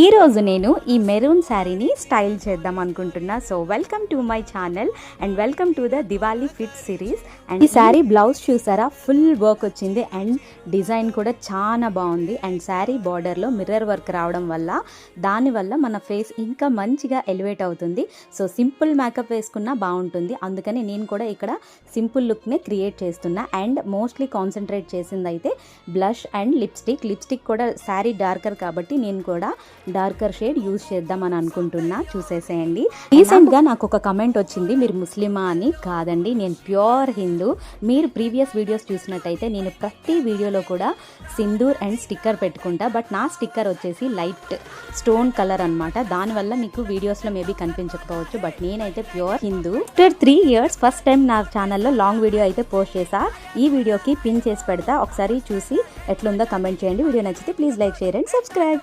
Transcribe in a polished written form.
ఈరోజు నేను ఈ మెరూన్ శారీని స్టైల్ చేద్దాం అనుకుంటున్నా. So welcome to my channel and welcome to the Diwali fit series. And ఈ శారీ బ్లౌజ్ చూసారా, ఫుల్ వర్క్ వచ్చింది అండ్ డిజైన్ కూడా చాలా బాగుంది. అండ్ శారీ బార్డర్లో మిర్రర్ వర్క్ రావడం వల్ల దానివల్ల మన ఫేస్ ఇంకా మంచిగా ఎలివేట్ అవుతుంది. సో సింపుల్ మేకప్ వేసుకున్నా బాగుంటుంది, అందుకని నేను కూడా ఇక్కడ సింపుల్ లుక్నే క్రియేట్ చేస్తున్నా. అండ్ మోస్ట్లీ కాన్సన్ట్రేట్ చేసింది అయితే బ్లష్ అండ్ లిప్స్టిక్ కూడా శారీ డార్కర్ కాబట్టి నేను కూడా డార్కర్ షేడ్ యూజ్ చేద్దామని అనుకుంటున్నా. చూసేసేయండి. రీసెంట్గా నాకు ఒక కమెంట్ వచ్చింది, మీరు ముస్లిమా అని. కాదండి, నేను ప్యూర్ హిందూ. మీరు ప్రీవియస్ వీడియోస్ చూసినట్టయితే నేను ప్రతి వీడియోలో కూడా సింధూర్ అండ్ స్టిక్కర్ పెట్టుకుంటా. బట్ నా స్టిక్కర్ వచ్చేసి లైట్ స్టోన్ కలర్ అనమాట. దానివల్ల మీకు వీడియోస్లో మేబీ కనిపించకపోవచ్చు, బట్ నేనైతే pure Hindu. After 3 years first time నా ఛానల్లో లాంగ్ వీడియో అయితే పోస్ట్ చేసా. ఈ వీడియోకి పిన్ చేసి పెడతా, ఒకసారి చూసి ఎట్లుందో కమెంట్ చేయండి. వీడియో నచ్చితే please like, share and subscribe.